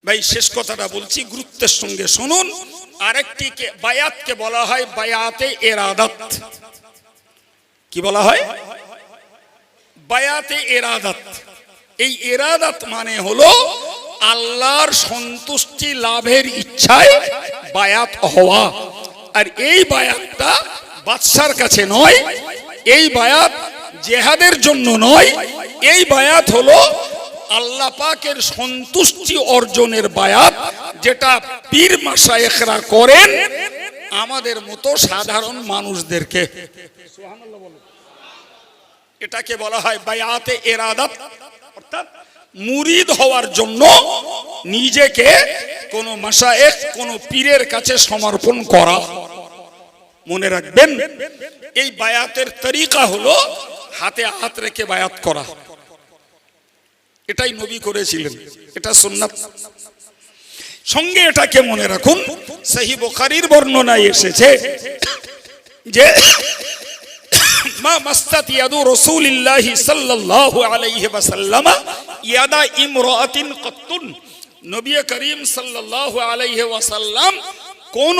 ভাই শেষ কথাটা বলছি, গুরুত্বের সঙ্গে শুনুন। আরেকটিকে বায়াতকে বলা হয় বায়াতে ইরাদাত। কি বলা হয়? বায়াতে ইরাদাত। এই ইরাদাত মানে হলো আল্লাহর সন্তুষ্টি লাভের ইচ্ছায় বায়াত হওয়া। আর এই বায়াতটা বাদশার কাছে নয়, এই বায়াত জিহাদের জন্য নয়, এই বায়াত হলো আল্লাহ পাকের সন্তুষ্টি অর্জনের বায়াত, যেটা পীর মাশায়েখরা করেন আমাদের মতো সাধারণ মানুষদেরকে। সুবহানাল্লাহ বলো। এটাকে বলা হয় বায়াতে ইরাদাত, অর্থাৎ মুরিদ হওয়ার জন্য নিজেকে কোন মাশায়েখ কোন পীরের কাছে সমর্পণ করা। মনে রাখবেন, এই বায়াতের তরিকা হলো হাতে হাত রেখে বায়াত করা। এটাই নবী করেছিলেন, এটা সুন্নাত। সঙ্গে এটাকে মনে রাখুন, সহিহ বুখারীর বর্ণনায় এসেছে যে মা মাসসাত ইয়াদু রাসূলিল্লাহি সাল্লাল্লাহু আলাইহি ওয়াসাল্লাম ইয়াদা ইমরাআতিন কাত্তুন। নবী করিম সাল্লাল্লাহু আলাইহি ওয়াসাল্লাম কোন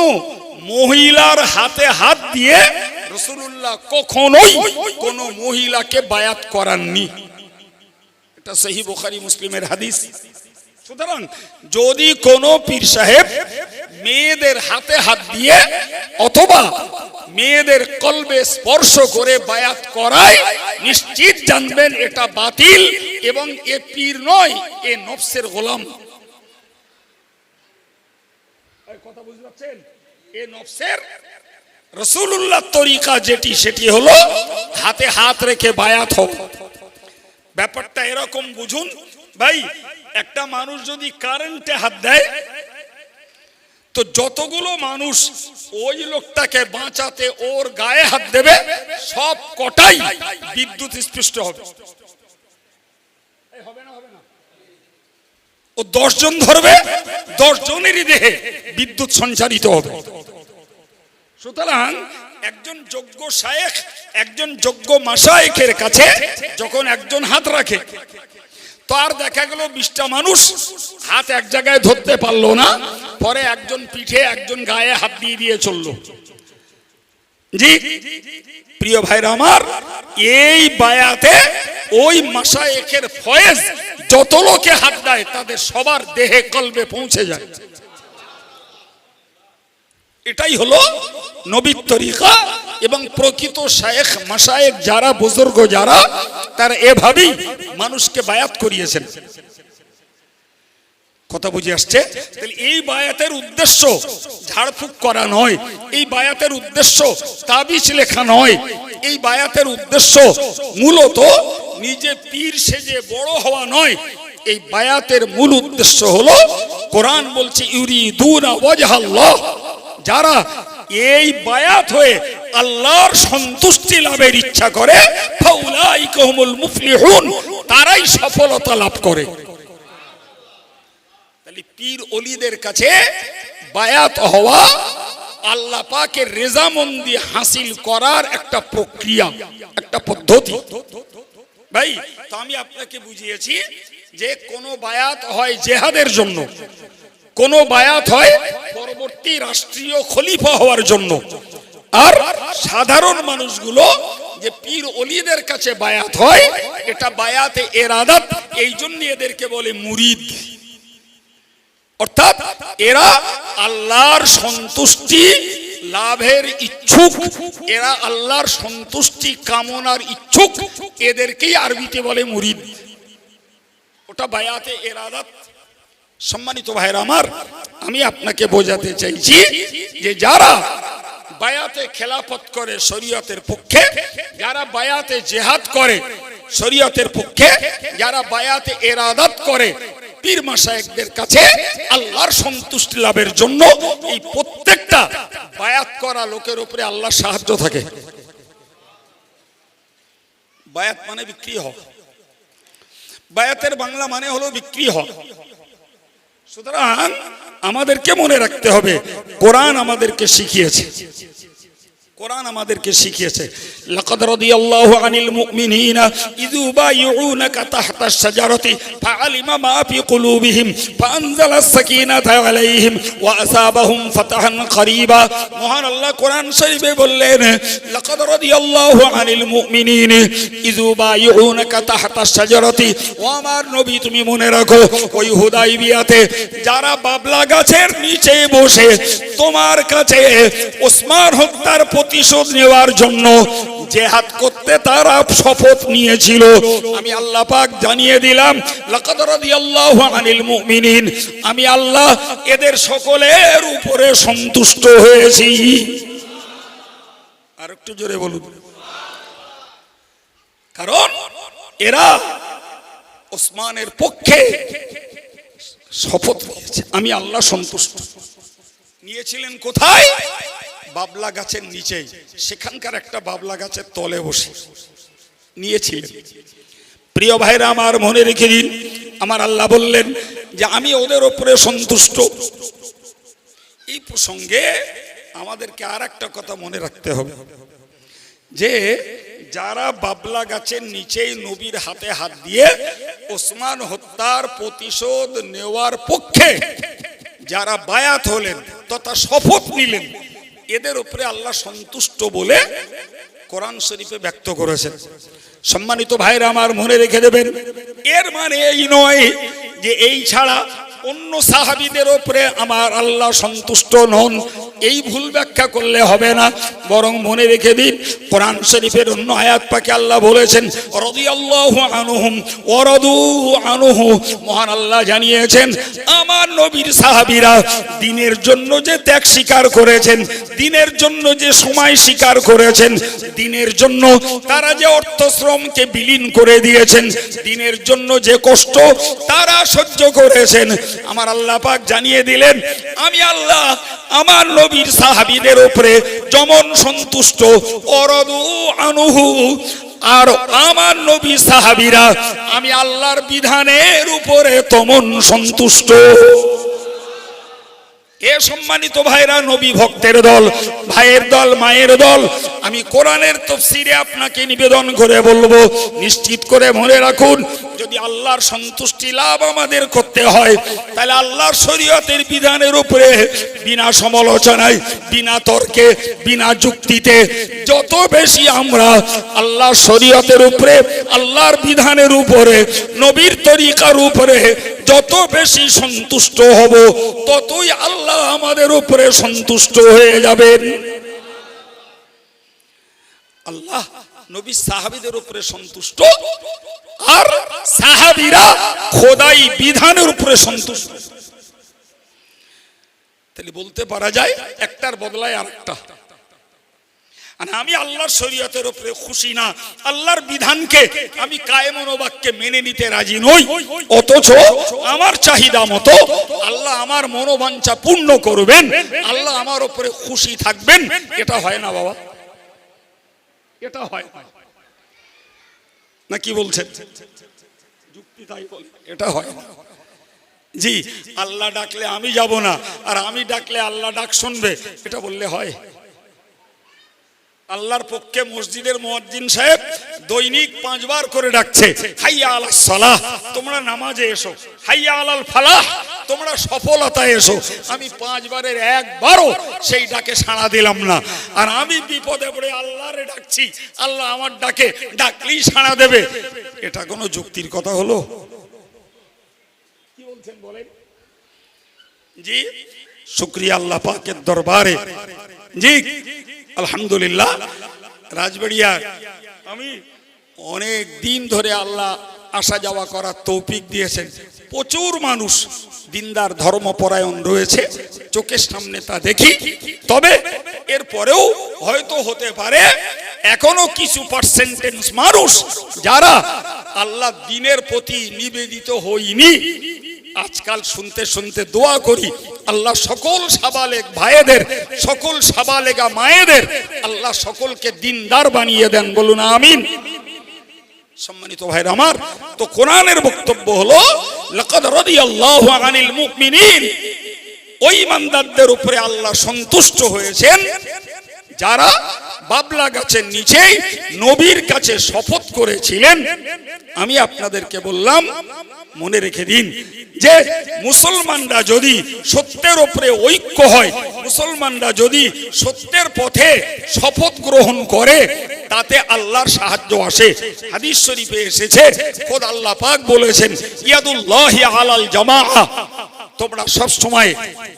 মহিলার হাতে হাত দিয়ে রাসূলুল্লাহ কখনোই কোন মহিলাকে বায়াত করাননি। এটা সহিহ বুখারী মুসলিমের হাদিস। সুতরাং যদি কোনো পীর সাহেব মেয়েদের হাতে হাত দিয়ে অথবা মেয়েদের কলবে স্পর্শ করে বায়াত করায়, নিশ্চিত জানবেন এটা বাতিল এবং এ পীর নয়, এ নফসের গোলাম। কথা বুঝতে পারছেন? এ নফসের। রাসূলুল্লাহর তরিকা যেটি, সেটি হলো হাতে হাত রেখে বায়াত হোক। ব্যাপারটা এরকম বুঝুন ভাই, একটা মানুষ যদি কারেন্টে হাত দেয় তো যতগুলো মানুষ ওই লোকটাকে বাঁচাতে ওর গায়ে হাত দেবে, সব কটাই বিদ্যুৎ স্পৃষ্ট হবে। হবে না? হবে না? ও 10 জন ধরবে, 10 জনেরই দেহে বিদ্যুৎ সঞ্চারিত হবে। সুতরাং একজন যোগ্য শায়েখ, একজন যোগ্য মাশায়েখের কাছে যখন একজন হাত রাখে, তো আর দেখা গেল 20টা মানুষ হাত এক জায়গায় ধরতে পারলো না, পরে একজন পিঠে একজন গায়ে হাত দিয়ে দিয়ে চললো। জি প্রিয় ভাইরা আমার, এই বায়াতে ওই মাশায়েখের ফয়েজ যত লোকে হাত দেয় তাদের সবার দেহে কলবে পৌঁছে যায়। এটাই হলো নবীর তরিকা। এবং প্রকৃত শায়েখ মাশায়েখ যারা, বুজুর্গ যারা, তারা এভাবেই মানুষকে বায়াত করিয়েছেন। কথা বুঝে আসছে? তাহলে এই বায়াতের উদ্দেশ্য ঝাড়ফুঁক করা নয়, এই বায়াতের উদ্দেশ্য তাবিজ লেখা নয়, এই বায়াতের উদ্দেশ্য মূলত নিজে পীর সেজে বড় হওয়া নয়। এই বায়াতের মূল উদ্দেশ্য হলো, কোরআন বলছে ইউরিদুনা ওয়াজহাল্লাহ, যারা এই বায়াত হয়ে আল্লাহর সন্তুষ্টি লাভের ইচ্ছা করে, ফাউলাইকা হুমুল মুফলিহুন, তারাই সফলতা লাভ করে। তাহলে পীর ওলিদের কাছে বায়াত হওয়া আল্লাহ পাকের রেজামন্দি হাসিল করার একটা প্রক্রিয়া, একটা পদ্ধতি। ভাই তো আমি আপনাকে বুঝিয়েছি যে কোন বায়াত হয় জিহাদের জন্য, কোন বায়াত হয় পরবর্তী রাষ্ট্রীয় খলিফা হওয়ার জন্য, আর সাধারণ মানুষগুলো যে পীর ওলিদের কাছে বায়াত হয়, এটা বায়াতে ইরাদাত। এই জন্য এদেরকে বলে মুরিদ। অর্থাৎ এরা আল্লাহর সন্তুষ্টি লাভের ইচ্ছুক, এরা আল্লাহর সন্তুষ্টি কামনার ইচ্ছুক, এদেরকেই আরবিতে বলে মুরিদ। ওটা বায়াতে ইরাদাত। সম্মানিত ভাইরা আমার, আমি আপনাকে বোঝাতে চাইছি যে যারা বায়াতে খেলাফত করে শরীয়তের পক্ষে, যারা বায়াতে জিহাদ করে শরীয়তের পক্ষে, যারা বায়াতে ইরাদাত করে পীর মাশায়েখদের কাছে আল্লাহর সন্তুষ্টি লাভের জন্য, এই প্রত্যেকটা বায়াত করা লোকের উপরে আল্লাহর সাহায্য থাকে। বায়াত মানে বিক্রি হওয়া। বায়াতের বাংলা মানে হলো বিক্রি হওয়া। সুতরাং আমাদেরকে মনে রাখতে হবে, কোরআন আমাদেরকে শিখিয়েছে, কোরআন আমাদেরকে শিখিয়েছে, লাকাদ রাদিয়াল্লাহু আনিল মুমিনিনা ইয ইউবাইউনাকা তাহতাশ শাজারাতি ফাআলিমা মা ফি কুলুবিহিম ফাআনজালাস সাকিনাতা আলাইহিম ওয়া আসাবাহুম ফাতহান করিবা। মহান আল্লাহ কোরআন শরীফে বললেন, লাকাদ রাদিয়াল্লাহু আনিল মুমিনিনা ইয ইউবাইউনাকা তাহতাশ শাজারাতি, ও আমার নবী তুমি মনে রাখো ওই হুদাইবিয়াতে যারা বাবলা গাছের নিচে বসে তোমার কাছে ওসমান হত্যার প্রতিশোধ নেওয়ার জন্য জিহাদ করতে তারা শপথ নিয়েছিল, আমি আল্লাহ পাক জানিয়ে দিলাম, লাকাদ রাদিয়াল্লাহু আনিল মুমিনিন, আমি আল্লাহ এদের সকলের উপরে সন্তুষ্ট হয়েছি। আর একটু জোরে বলুন। কারণ এরা ওসমানের পক্ষে শপথ নিয়েছে, আমি আল্লাহ সন্তুষ্ট। নিয়েছিলেন কোথায়? বাবলা গাছের নিচে, সেখানকার একটা বাবলা গাছের তলে বসে নিয়েছিলেন। প্রিয় ভাইরা আমার, মনে রেখে দিন, আমার আল্লাহ বললেন যে আমি ওদের উপরে সন্তুষ্ট। এই প্রসঙ্গে আমাদেরকে আর একটা কথা মনে রাখতে হবে, যে যারা বাবলা গাছের নিচেই নবীর হাতে হাত দিয়ে ওসমান হত্যার প্রতিশোধ নেওয়ার পক্ষে যারা বায়াত হলেন তথা শপথ নিলেন, এদের উপরে আল্লাহ সন্তুষ্ট বলে কোরআন শরীফে ব্যক্ত করেছেন। সম্মানিত ভাইরা আমার, মনে রেখে দেবেন, এর মানে এই নয় যে এই ছাড়া অন্য সাহাবীদের উপরে আমার আল্লাহ সন্তুষ্ট নন, এই ভুল ব্যাখ্যা করলে হবে না। বরং মনে রেখে দিন, কোরআন শরীফের অন্য আয়াত পাকে আল্লাহ বলেছেন, রাদিয়াল্লাহু আনহুম ওয়া রাদু আনহু, মহান আল্লাহ জানিয়েছেন আমার নবীর সাহাবীরা দ্বীনের জন্য যে ত্যাগ স্বীকার করেছেন, দ্বীনের জন্য যে সময় স্বীকার করেছেন, দ্বীনের জন্য তারা যে অর্থ শ্রমকে বিলীন করে দিয়েছেন, দ্বীনের জন্য যে কষ্ট তারা সহ্য করেছেন, আমার আল্লাহ পাক জানিয়ে দিলেন আমি আল্লাহ আমার নবীর সাহাবীদের উপরে যেমন সন্তুষ্ট, অরদু আনহু, আর আমার নবী সাহাবীরা আমি আল্লাহর বিধানের উপরে তেমন সন্তুষ্ট। এ সম্মানিত ভাইরা, নবী ভক্তের দল, ভাইয়ের দল, মায়ের দল, আমি কোরআনের তাফসীরে আপনাকে নিবেদন করে বলবো, নিশ্চিত করে মনে রাখুন, যদি আল্লাহর সন্তুষ্টি লাভ আমাদের করতে হয়, তাহলে আল্লাহর শরীয়তের বিধানের উপরে বিনা সমালোচনায়, বিনা তর্কে, বিনা যুক্তিতে যত বেশি আমরা আল্লাহর শরীয়তের উপরে, আল্লাহর বিধানের উপরে, নবীর তরিকার উপরে যত বেশি সন্তুষ্ট হব, ততই আল্লাহ আমাদের উপরে সন্তুষ্ট হয়ে যাবেন। আল্লাহ নবী সাহাবীদের উপরে সন্তুষ্ট, আর সাহাবীরা খোদাই বিধানের উপরে সন্তুষ্ট। তাহলে বলতে পারা যায় একটার বদলায় আরেকটা। আমি আল্লাহর শরীয়তের উপরে খুশি না, আল্লাহর বিধানকে আমি কায়েমন বাক্যে মেনে নিতে রাজি নই, অথচ আমার চাহিদা মতো আল্লাহ আমার মনোবাঞ্ছা পূর্ণ করবেন, আল্লাহ আমার উপরে খুশি থাকবেন, এটা হয় না বাবা, এটা হয় না। কি বলছেন? যুক্তি তাই বলে, এটা হয় না। জি, আল্লাহ ডাকলে আমি যাব না, আর আমি ডাকলে আল্লাহ ডাক শুনবে, এটা বললে হয়? আল্লাহর পক্ষে মসজিদের মুয়াজ্জিন সাহেব দৈনিক 5 বার করে ডাকছে, হাইয়া আলাস সালাহ, তোমরা নামাজে এসো, হাইয়া আলাল ফালাহ, তোমরা সফলতায় এসো। আমি 5 বারের একবারও সেই ডাকে সাড়া দিলাম না, আর আমি বিপদে পড়ে আল্লাহরে ডাকছি, আল্লাহ আমার ডাকে ডাকলেই সাড়া দেবে, এটা কোনো যুক্তির কথা হলো? কি বলছেন বলেন? জি, শুকরিয়া আল্লাহ পাকের দরবারে। জি আলহামদুলিল্লাহ, রাজবাড়িয়া আমি অনেক দিন ধরে আল্লাহ আসা যাওয়া করার তৌফিক দিয়েছেন। প্রচুর মানুষ দিনদার ধর্মপরায়ণ রয়েছে, চোখের সামনে তা দেখি। তবে এরপরেও হয়তো হতে পারে এখনো কিছু পার্সেন্টেজ মানুষ যারা আল্লাহ দ্বীনের প্রতি নিবেদিত হইনি। আজকাল শুনতে শুনতে দোয়া করি আল্লাহ সকল সাবালেগ ভাইদের, সকল সাবালেগা মায়েদের আল্লাহ সকলকে দিনদার বানিয়ে দেন, বলুন আমিন। সম্মানিত ভাইরা আমার, তো কোরআনের বক্তব্য হলো লাকাদ রাদিয়াল্লাহু আনিল মুমিনিন, ওই ইমানদারদের উপরে আল্লাহ সন্তুষ্ট হয়েছেন যারা বাবলা গাছের নিচেই নবীর কাছে শপথ করেছিলেন, আমি আপনাদেরকে বললাম মনে রেখে দিন যে মুসলমানরা যদি সত্যের উপরে ঐক্য হয়, মুসলমানরা যদি সত্যের পথে শপথ গ্রহণ করে, তাতে আল্লাহর সাহায্য আসে। হাদিস শরীফে এসেছে, খোদ আল্লাহ পাক বলেছেন, ইয়াদুল্লাহি আলাল জামাআহ, তোমরা সব সময়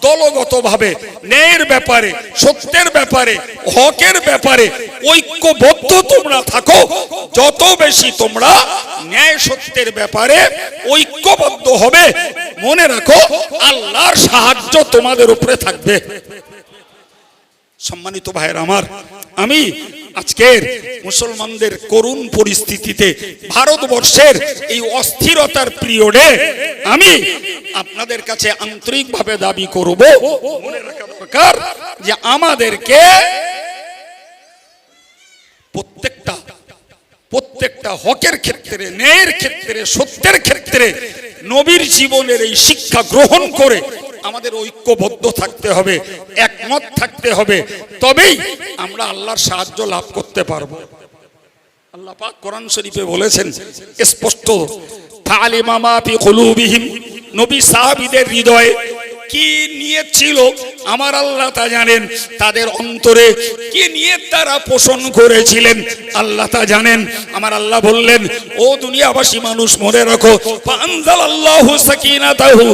দলগতভাবে ন্যায়ের ব্যাপারে, সত্যের ব্যাপারে, হকের ব্যাপারে ঐক্যবদ্ধ তোমরা থাকো। যত বেশি তোমরা ন্যায় সত্যের ব্যাপারে ঐক্যবদ্ধ হবে, মনে রাখো আল্লাহর সাহায্য তোমাদের উপরে থাকবে। সম্মানিত ভাইয়ের আমার, আমি আজকের মুসলমানদের করুণ পরিস্থিতিতে, ভারতবর্ষের এই অস্থিরতার পিরিয়ডে আমি আপনাদের কাছে আন্তরিকভাবে দাবি করব, মনে রাখা দরকার যে আমাদেরকে প্রত্যেকটা হকের ক্ষেত্রে, ন্যায়ের ক্ষেত্রে, সত্যের ক্ষেত্রে নবীর জীবনের এই শিক্ষা গ্রহণ করে আমাদের ঐক্যবদ্ধ থাকতে হবে, একমত থাকতে হবে, তবেই আমরা আল্লাহর সাহায্য লাভ করতে পারবো। আল্লাহ পাক কোরআন শরীফে বলেছেন স্পষ্ট, ফালিমা মা ফি কুলুবিহিম, নবী সাহাবীদের হৃদয়ে কি নিয়ত ছিল আমার আল্লাহ তা জানেন, তাদের অন্তরে কি নিয়ত তারা পোষণ করেছিলেন আল্লাহ তা জানেন। আমার আল্লাহ বললেন, ও দুনিয়াবাসী মানুষ মনে রাখো, ফাআনজালাল্লাহু সাকিনাতাহু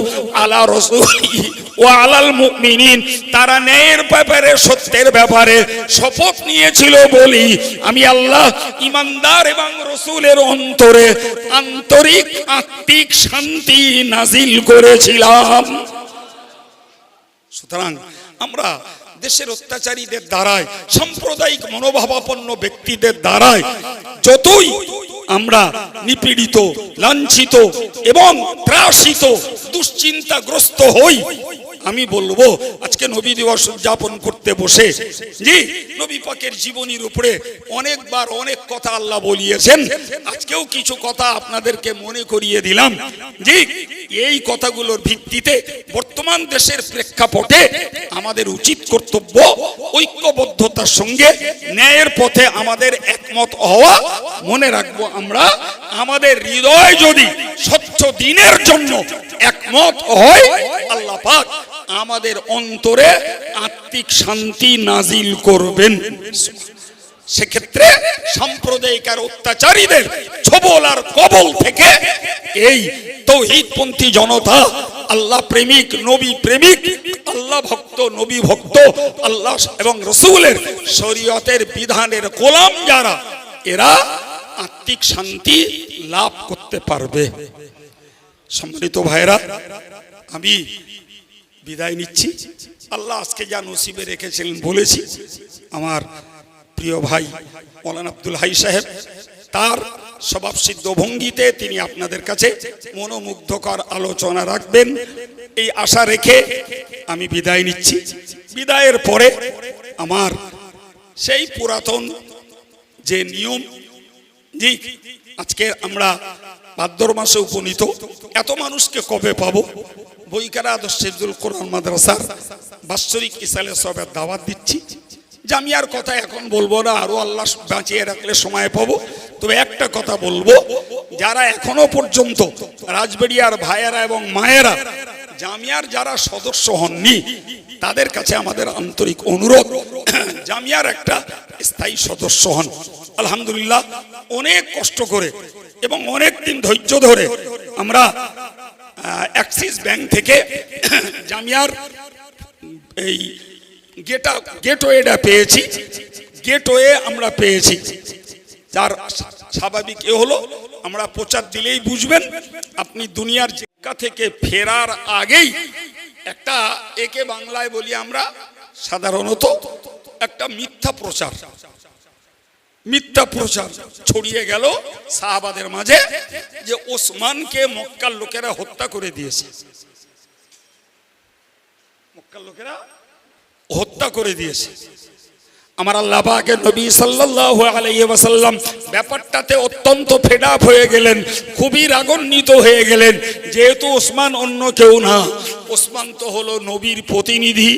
আলা রাসূলিহি ওয়া আলাল মুমিনিন, তারা ন্যায়ের ব্যাপারে, সত্যের ব্যাপারে শপথ নিয়েছিল বলি আমি আল্লাহ ঈমানদার এবং রাসূলের অন্তরে আন্তরিক আত্মিক শান্তি নাজিল করেছিলাম। সুতরাং আমরা দেশের অত্যাচারীদের দ্বারায়, সাম্প্রদায়িক মনোভাবাপন্ন ব্যক্তিদের দ্বারায় যতই আমরা নিপীড়িত, লাঞ্ছিত এবং ত্রাসিত, দুশ্চিন্তাগ্রস্ত হই, আমি বলবো আজকে নবী দিবস উদযাপন করতে বসে, জি নবী পাকের জীবনীর উপরে অনেকবার অনেক কথা আল্লাহ বলিয়েছেন, আজকেও কিছু কথা আপনাদেরকে মনে করিয়ে দিলাম। জি এই কথাগুলোর ভিত্তিতে বর্তমান দেশের প্রেক্ষাপটে আমাদের উচিত কর্তব্য ঐক্যবদ্ধতার সঙ্গে ন্যায়ের পথে আমাদের একমত হওয়া। মনে রাখবো, আমরা আমাদের হৃদয় যদি স্বচ্ছ দিনের জন্য একমত হয়, আল্লাহ পাক আমাদের অন্তরে আত্মিক শান্তি নাজিল করবেন। সেক্ষেত্রে সাম্প্রদায়িক আর অত্যাচারীদের ছবল আর কবল থেকে এই তৌহিদপন্থী জনতা, আল্লাহ প্রেমিক, নবী প্রেমিক, আল্লাহ ভক্ত, নবী ভক্ত, আল্লাহ এবং রসুলের শরীয়তের বিধানের গোলাম যারা, এরা আত্মিক শান্তি লাভ করতে পারবে। সম্মানিত ভাইরা, আমি বিদায় নিচ্ছি। আল্লাহ আজকে যা নসিবে রেখেছিলেন বলেছি, আমার প্রিয় ভাই মৌলানা আব্দুল হাই সাহেব তার স্বভাবসিদ্ধ ভঙ্গিতে তিনি আপনাদের কাছে মনোমুগ্ধকর আলোচনা রাখবেন, এই আশা রেখে আমি বিদায় নিচ্ছি। বিদায়ের পরে আমার সেই পুরাতন যে নিয়ম, জি আজকে আমরা ভাদ্র মাসে উপনীত, এত মানুষকে কবে পাবো? বইকারা আদর্শ হিফজুল কোরআন মাদ্রাসার বাৎসরিক ইসালে সবের দাওয়াত দিচ্ছি। জামিয়ার কথা এখন বলবো না, আরো আল্লাহ বাঁচিয়ে রাখলে সময় পাবো। তবে একটা কথা বলবো, যারা এখনো পর্যন্ত রাজবাড়িয়ার ভাইয়েরা এবং মায়েরা জামিয়ার যারা সদস্য হননি, তাদের কাছে আমাদের আন্তরিক অনুরোধ, জামিয়ার একটা স্থায়ী সদস্য হন। আলহামদুলিল্লাহ অনেক কষ্ট করে এবং অনেক দিন ধৈর্য ধরে আমরা অ্যাক্সিস ব্যাংক থেকে জামিয়ার এই গেটওয়েটা পেয়েছি, গেটওয়ে আমরা পেয়েছি। যার স্বাভাবিক এ হলো, আমরা প্রচার দিলেই বুঝবেন, আপনি দুনিয়ার জায়গা থেকে ফেরার আগেই একটা, একে বাংলায় বলি আমরা সাধারণত একটা মিথ্যা প্রচার ছড়িয়ে গেল সাহাবাদের মাঝে যে ওসমানকে মক্কার লোকেরা হত্যা করে দিয়েছে, মক্কার লোকেরা হত্যা করে দিয়েছে। আমার আল্লাহ পাকের নবী সাল্লাল্লাহু আলাইহি ওয়াসাল্লাম ব্যাপারটাতে অত্যন্ত ফেড আপ হয়ে গেলেন, খুবই রাগান্বিত হয়ে গেলেন। যেহেতু ওসমান অন্য কেউ না, ওসমান তো হলো নবীর প্রতিনিধি,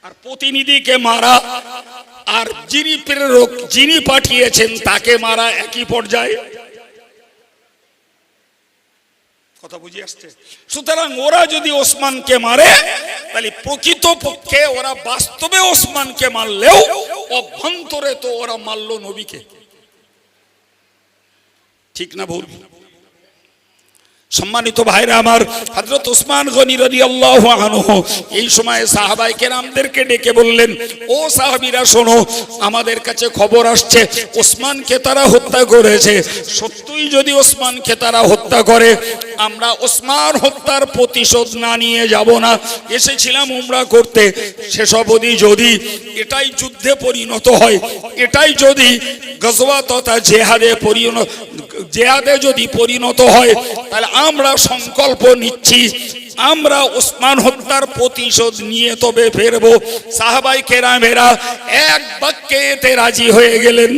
আর প্রতিনিধিকে মারা আর যিনি প্রেরক, যিনি পাঠিয়েছেন তাকে মারা একই পর্যায়ে। কথা বুঝে আসছে? সুতরাং ওরা যদি ওসমানকে মারে তাহলে প্রকৃত পক্ষে ওরা বাস্তবে ওসমানকে মারলেও অভ্যন্তরে তো ওরা মারল নবীকে। ঠিক না ভুল? সম্মানিত ভাইরা আমার, হযরত ওসমান গনি রাদিয়াল্লাহু আনহু এই সময় সাহাবায়ে কেরামদেরকে ডেকে বললেন, ও সাহাবীরা শোনো, আমাদের কাছে খবর আসছে ওসমানকে তারা হত্যা করেছে। সত্যই যদি ওসমানকে তারা হত্যা করে, আমরা ওসমান হত্যার প্রতিশোধ না নিয়ে যাব না। এসেছিলাম উমরা করতে, সেসব যদি এটাই যুদ্ধে পরিণত হয়, এটাই যদি গজওয়া তথা জেহাদে যদি পরিণত হয়, তাহলে আমরা সংকল্প নিচ্ছি আমরা ওসমান হত্যার প্রতিশোধ নিয়ে তবে ফেরবো। সাহাবায়ে কেরামেরা এক বাক্যে এতে রাজি হয়ে গেলেন।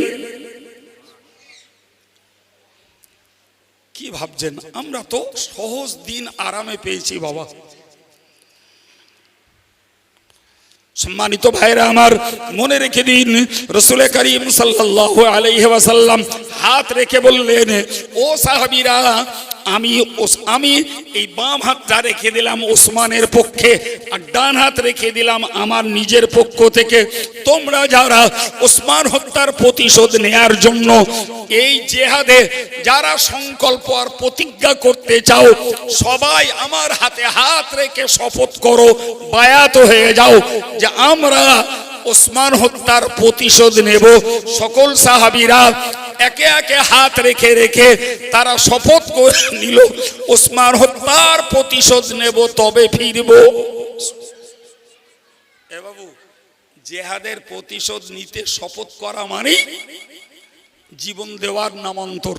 কি ভাবছেন? আমরা তো সহজ দিন আরামে পেয়েছি বাবা। সম্মানিত ভাইরা আমার, মনে রেখে দিন, রাসূল করিম সাল্লাল্লাহু আলাইহি ওয়াসাল্লাম হাত রেখে বললেন, ও সাহাবীরা, আমি এই বাম হাতটা রেখে দিলাম ওসমানের পক্ষে, আর ডান হাত রেখে দিলাম আমার নিজের পক্ষ থেকে। তোমরা যারা ওসমান হত্যার প্রতিশোধ নেয়ার জন্য এই জেহাদে যারা সংকল্প আর প্রতিজ্ঞা করতে চাও, সবাই আমার হাতে হাত রেখে শপথ করো, বায়াত হয়ে যাও যে আমরা ওসমান হত্যার প্রতিশোধ নেব। সকল সাহাবীরা একে একে হাত রেখে রেখে তারা শপথ করে নিল, ওসমান হত্যার প্রতিশোধ নেব তবে ফিরব। এ বাবু, জেহাদের প্রতিশোধ নিতে শপথ করা মানে জীবন দেওয়ার নামান্তর,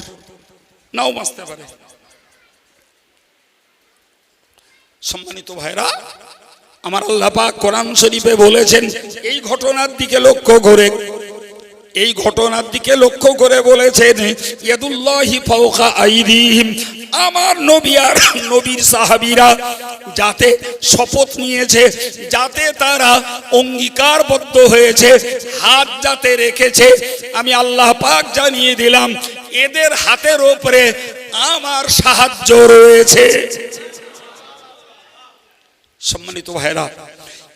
নাও বাঁচতে পারে। সম্মানিত ভাইরা আমার, আল্লাহ পাক কোরআন শরীফে বলেছেন, এই ঘটনার দিকে লক্ষ্য করে বলেছেন, ইয়াদুল্লাহি ফাওকা আইদিহিম, আমার নবী আর নবীর সাহাবীরা যাতে শপথ নিয়েছে, যাতে তারা অঙ্গীকারবদ্ধ হয়েছে, হাত যাতে রেখেছে, আমি আল্লাহ পাক জানিয়ে দিলাম এদের হাতের উপরে আমার সাহায্য রয়েছে। সম্মানিত ভাইরা,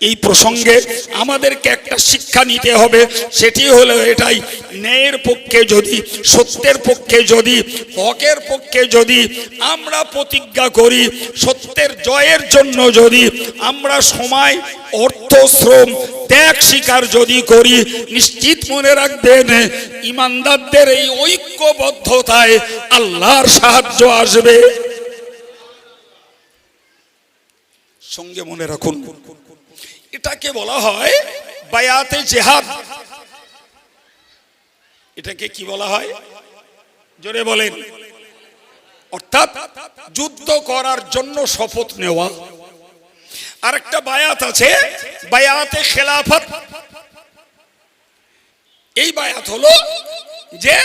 এই প্রসঙ্গে আমাদেরকে একটা শিক্ষা নিতে হবে, সেটি হলো এটাই, ন্যায়ের পক্ষে যদি, সত্যের পক্ষে যদি, হকের পক্ষে যদি আমরা প্রতিজ্ঞা করি, সত্যের জয়ের জন্য যদি আমরা সময়, অর্থ, শ্রম, ত্যাগ স্বীকার যদি করি, নিশ্চিত মনে রাখবেন ইমানদারদের এই ঐক্যবদ্ধতায় আল্লাহর সাহায্য আসবে। সঙ্গে মনে রাখুন, এটাকে বলা হয় বায়াতে জিহাদ। এটাকে কি বলা হয়? জোরে বলেন। অর্থাৎ যুদ্ধ করার জন্য শপথ নেওয়া। আরেকটা বায়াত আছে, বায়াতে খেলাফত। এই বায়াত হলো যে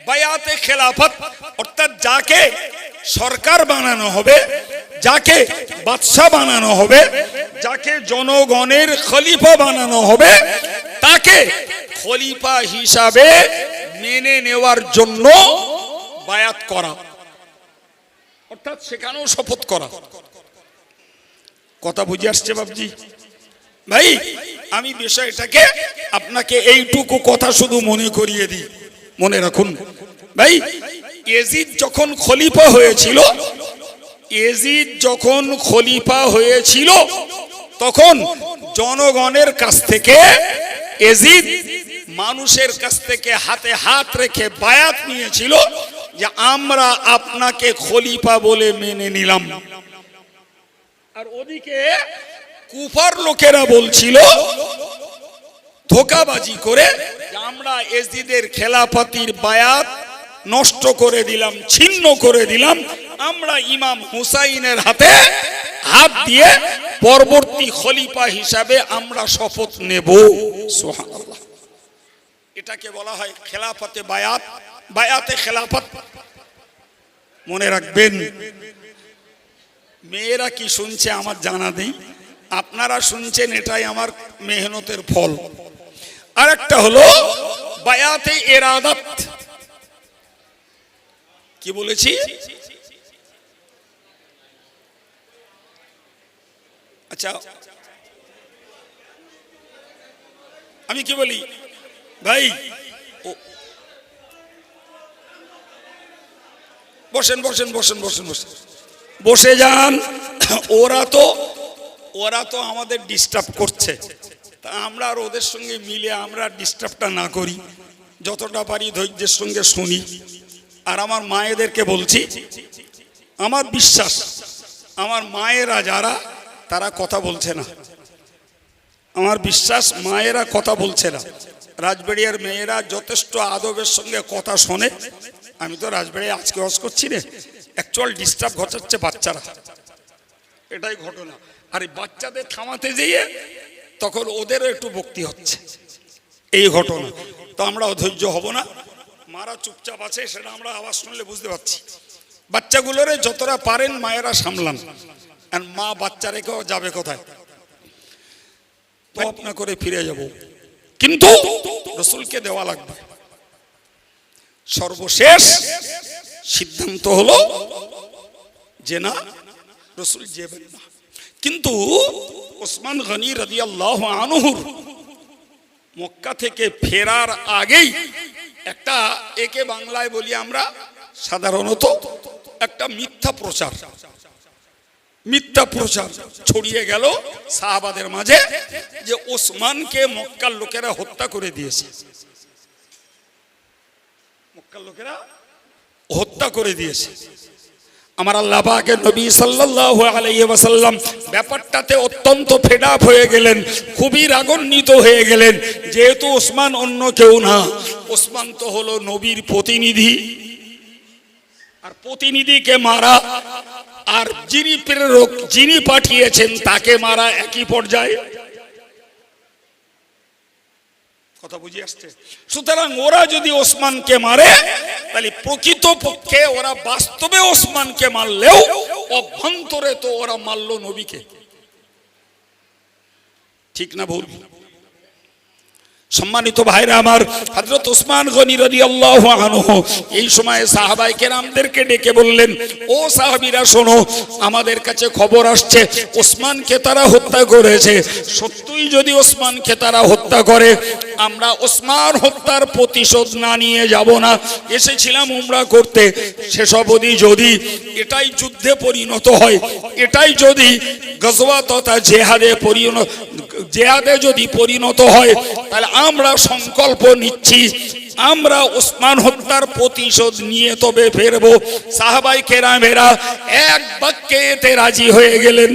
বায়াতে খেলাফত, অর্থাৎ যাকে সরকার বানানো হবে, যাকে বাদশা বানানো হবে, যাকে জনগণের খলিফা বানানো হবে, তাকে খলিফা হিসাবে মেনে নেওয়ার জন্য বায়াত করা, অর্থাৎ সেখানেও শপথ করা। কথা বুঝে আসছে বাবজি? ভাই, আমি বিষয়টাকে আপনাকে এইটুকু কথা শুধু মনে করিয়ে দিই, মনে রাখুন ভাই, ইয়াজিদ যখন খলিফা হয়েছিল, তখন জনগণের কাছ থেকে ইয়াজিদ মানুষের কাছ থেকে হাতে হাত রেখে বায়াত নিয়েছিল যে আমরা আপনাকে খলিফা বলে মেনে নিলাম। আর ওদিকে কুফার লোকেরা বলছিল ধোঁকাবাজি করে যে আমরা ইয়াজিদের খেলাফতির বায়াত নষ্ট করে দিলাম, ছিন্ন করে দিলাম, আমরা ইমাম হুসাইনের হাতে হাত দিয়ে পরবর্তী খলিফা হিসাবে আমরা শপথ নেব। সুবহানাল্লাহ। এটাকে বলা হয় খেলাফতে বায়াত, বায়াতে খেলাফত। মনে রাখবেন, মেয়েরা কি শুনছে আমার জানা নেই, আপনারা শুনছেন, এটাই আমার মেহনতের ফল। আর একটা হলো বায়াতে ইরাদাত। কি বলেছি? আচ্ছা, আমি কি বলি ভাই? বসেন বসেন বসেন বসেন বসেন, বসে যান। ওরা তো আমাদের ডিস্টার্ব করছে, তা আমরা আর ওদের সঙ্গে মিলে আমরা ডিস্টার্বটা না করি, যতটা পারি ধৈর্যের সঙ্গে শুনি। আর আমার মায়েদেরকে বলছি, আমার বিশ্বাস আমার মায়েরা যারা, তারা কথা বলছে না। আমার বিশ্বাস মায়েরা কথা বলছে না। রাজবাড়িয়ার মেয়েরা যথেষ্ট আদবের সঙ্গে কথা শোনে। আমি তো রাজবাড়িয়া আজকে হজ করছি রে, অ্যাকচুয়াল ডিস্টার্ব ঘটাচ্ছে বাচ্চারা, এটাই ঘটনা। আর এই বাচ্চাদের থামাতে যেয়ে তখন ওদেরও একটু ভক্তি হচ্ছে, এই ঘটনা। তো আমরা অধৈর্য হব না, মারা চুপচাপ আছে, সেটা আমরা আওয়াজ শুনলে বুঝতে পারছি। বাচ্চাগুলোরে যতটা পারেন মায়েরা সামলান, আর মা বাচ্চা রেখেও যাবে কোথায়? তো আপনা করে ফিরে যাব, কিন্তু রসুলকে দেওয়া লাগবে। সর্বশেষ সিদ্ধান্ত হলো যে না, রসুল যাবেন না। কিন্তু ওসমান গনি রাদিয়াল্লাহু আনহু মক্কা থেকে ফেরার আগেই একটা, একে বাংলায় বলি আমরা সাধারণত একটা মিথ্যা প্রচার ছড়িয়ে গেল সাহাবাদের মাঝে, যে ওসমানকে মক্কার লোকেরা হত্যা করে দিয়েছে। মক্কার লোকেরা হত্যা করে দিয়েছে। আমার আল্লাহ পাকের নবী সাল্লাল্লাহু আলাইহি ওয়াসাল্লাম ব্যাপারটাতে অত্যন্ত ফেড আপ হয়ে গেলেন, খুবই রাগান্বিত হয়ে গেলেন। যেহেতু ওসমান অন্য কেউ না, ওসমান তো হলো নবীর প্রতিনিধি, আর প্রতিনিধিকে মারা আর যিনি প্রেরক, যিনি পাঠিয়েছেন তাকে মারা একই পর্যায়ে। কথা বুঝে আসছে? সুতরাং ওরা যদি ওসমানকে মারে, তাহলে প্রকৃত পক্ষে ওরা বাস্তবে ওসমানকে মারলেও অভ্যন্তরে তো ওরা মারলো নবীকে। ঠিক না ভুল? সম্মানিত ভাইরা আমার, হযরত ওসমান গনি রাদিয়াল্লাহু আনহু এই সময়ে সাহাবায়ে কেরামদেরকে ডেকে বললেন, ও সাহাবীরা শোনো, আমাদের কাছে খবর আসছে ওসমানকে তারা হত্যা করেছে। সত্যই যদি ওসমানকে তারা হত্যা করে, আমরা ওসমান হত্যার প্রতিশোধ না নিয়ে যাব না। এসেছিলাম উমরা করতে, শেষ অবধি যদি এটাই যুদ্ধে পরিণত হয়, এটাই যদি গজওয়া তথা জেহাদে যদি পরিণত হয়, তাহলে আমরা সংকল্প নিচ্ছি, আমরা ওসমান হত্যার প্রতিশোধ নিয়ে তবে ফেরবো। সাহাবায়ে কেরামেরা এক বাক্যে এতে রাজি হয়ে গেলেন।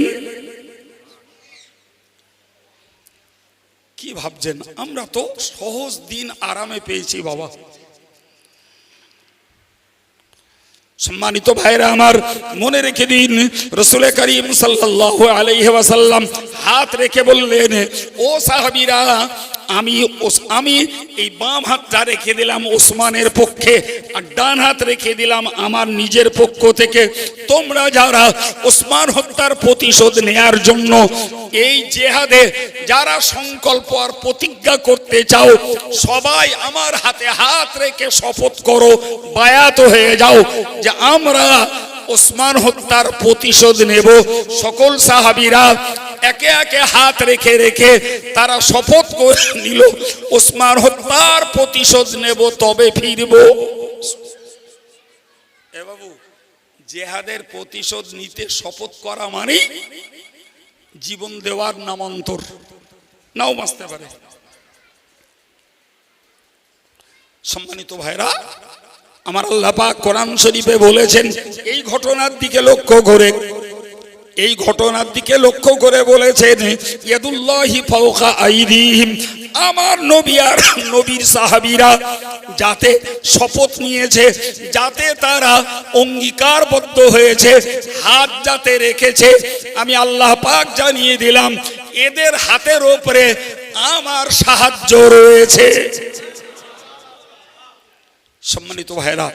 কি ভাবছেন? আমরা তো সহজ দিন আরামে পেয়েছি বাবা। সম্মানিত ভাইরা আমার, মনে রেখে দিন, রাসূল করিম সাল্লাল্লাহু আলাইহি ওয়াসাল্লাম হাত রেখে বললেন, ও সাহাবীরা, আমি এই বাম হাতটা রেখে দিলাম ওসমানের পক্ষে, আর ডান হাত রেখে দিলাম আমার নিজের পক্ষ থেকে। তোমরা যারা ওসমান হত্যার প্রতিশোধ নেয়ার জন্য এই জেহাদে যারা সংকল্প আর প্রতিজ্ঞা করতে চাও, সবাই আমার হাতে হাত রেখে শপথ করো, বায়াত হয়ে যাও যে আমরা ওসমান হত্যার প্রতিশোধ নেব। সকল সাহাবীরা একে একে হাত রেখে রেখে তারা শপথ করে নিল, ওসমান হত্যার প্রতিশোধ নেব, তবে ফিরব। এ বাবু, জেহাদের প্রতিশোধ নিতে শপথ করা মানে জীবন দেওয়ার নামান্তর, নাও বাঁচতে পারে। সম্মানিত ভাইরা আমার, আল্লাহ পাক কোরআন শরীফে বলেছেন, এই ঘটনার দিকে লক্ষ্য করে বলেছেন, ইয়াদুল্লাহি ফাওকা আইদিহিম। আমার নবী আর নবীর সাহাবীরা যাতে শপথ নিয়েছে, যাতে তারা অঙ্গীকারবদ্ধ হয়েছে, হাত যাতে রেখেছে, আমি আল্লাহ পাক জানিয়ে দিলাম এদের হাতের উপরে আমার সাহায্য রয়েছে। সম্মানিত ভাইরা,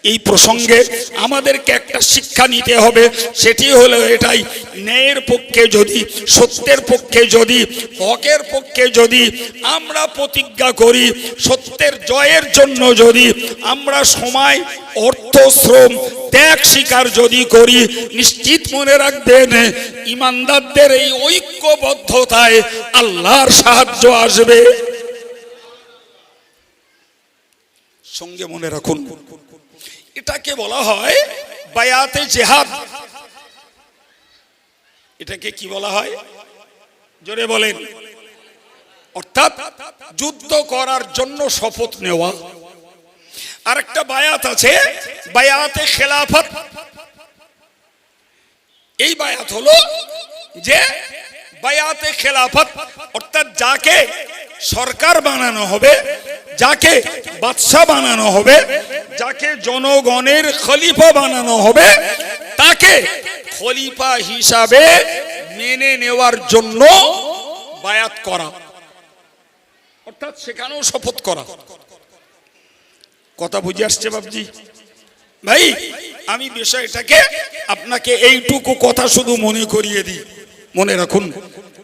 এই প্রসঙ্গে আমাদেরকে একটা শিক্ষা নিতে হবে, সেটি হলো এটাই, ন্যায়ের পক্ষে যদি, সত্যের পক্ষে যদি, হকের পক্ষে যদি আমরা প্রতিজ্ঞা করি, সত্যের জয়ের জন্য যদি আমরা সময়, অর্থ, শ্রম, ত্যাগ স্বীকার যদি করি, নিশ্চিত মনে রাখবেন ইমানদারদের এই ঐক্যবদ্ধতায় আল্লাহর সাহায্য আসবে। সঙ্গে মনে রাখুন, এটাকে বলা হয় বায়াতে জিহাদ। এটাকে কি বলা হয় জোরে বলেন? অর্থাৎ যুদ্ধ করার জন্য শপথ নেওয়া। আর একটা বায়াত আছে বায়াতে খেলাফত। এই বায়াত হলো যে বায়াতে খেলাফত, অর্থাৎ যাকে সরকার বানানো হবে, যাকে বাদশাহ বানানো হবে, যাকে জনগণের খলিফা বানানো হবে, তাকে খলিফা হিসাবে মেনে নেওয়ার জন্য বায়াত করা, অর্থাৎ সেখানেও শপথ করা। কথা বুঝে আসছে বাবজি? ভাই আমি বিষয়টাকে আপনাকে এইটুকু কথা শুধু মনে করিয়ে দিই, মনে রাখুন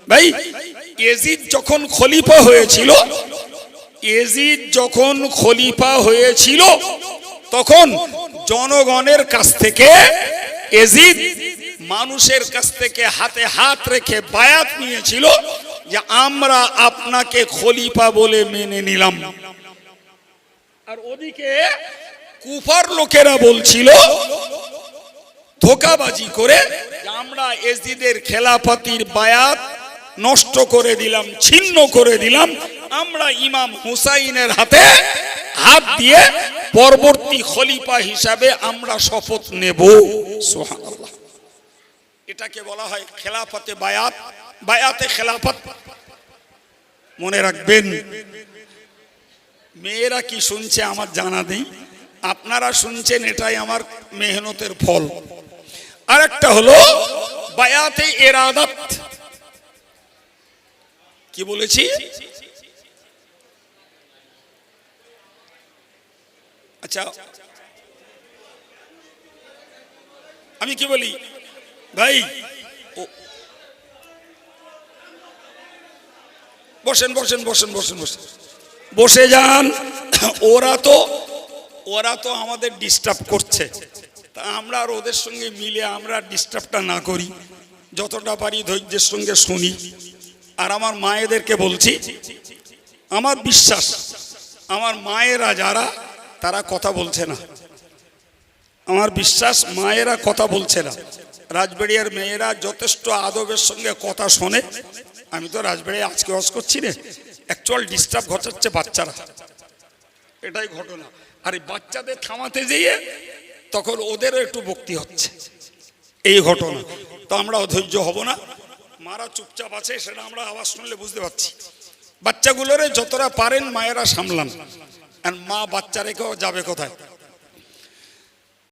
ভাই, ইয়াজিদ যখন খলিফা হয়েছিল, ইয়াজিদ যখন খলিফা হয়েছিল তখন জনগণের কাছ থেকে ইয়াজিদ মানুষের কাছ থেকে হাতে হাত রেখে বায়াত নিয়েছিল যে আমরা আপনাকে খলিফা বলে মেনে নিলাম। আর ওদিকে কুফার লোকেরা বলছিল ধোঁকাবাজি করে যে আমরা ইয়াজিদের খেলাফতির বায়াত নষ্ট করে দিলাম, ছিন্ন করে দিলাম, আমরা ইমাম হুসাইনের হাতে হাত দিয়ে পরবর্তী খলিফা হিসাবে আমরা শপথ নেব। সুবহানাল্লাহ। এটাকে বলা হয় খেলাফতে বায়াত, বায়াতে খেলাফত। মনে রাখবেন, মেয়েরা কি শুনছে আমার জানা নেই, আপনারা শুনছেন, এটাই আমার মেহনতের ফল। আর একটা হলো বায়াতে ইরাদাত। কি বলেছি? আচ্ছা আমি কি বলি ভাই, বসেন বসেন বসেন বসেন বসেন বসে যান। ওরা তো আমাদের ডিস্টার্ব করছে, তা আমরা আর ওদের সঙ্গে মিলে আমরা ডিস্টার্বটা না করি, যতটা পারি ধৈর্যের সঙ্গে শুনি। আর আমার মায়েদেরকে বলছি, আমার বিশ্বাস আমার মায়েরা যারা, তারা কথা বলছে না। আমার বিশ্বাস মায়েরা কথা বলছে না। রাজবাড়িয়ার মেয়েরা যথেষ্ট আদবের সঙ্গে কথা শোনে। আমি তো রাজবাড়ি আজকে ওয়াজ করছি না, অ্যাকচুয়াল ডিস্টার্ব ঘটাচ্ছে বাচ্চারা, এটাই ঘটনা। আর এই বাচ্চাদের থামাতে যেয়ে তখন ওদেরও একটু ভক্তি হচ্ছে, এই ঘটনা। তো আমরা অধৈর্য হব না, মারা চুপচাপ আছে, সেটা আমরা আওয়াজ শুনলে বুঝতে পারছি। বাচ্চাগুলোরে যতটা পারেন মায়েরা সামলান, আর মা বাচ্চা রেখেও যাবে কোথায়?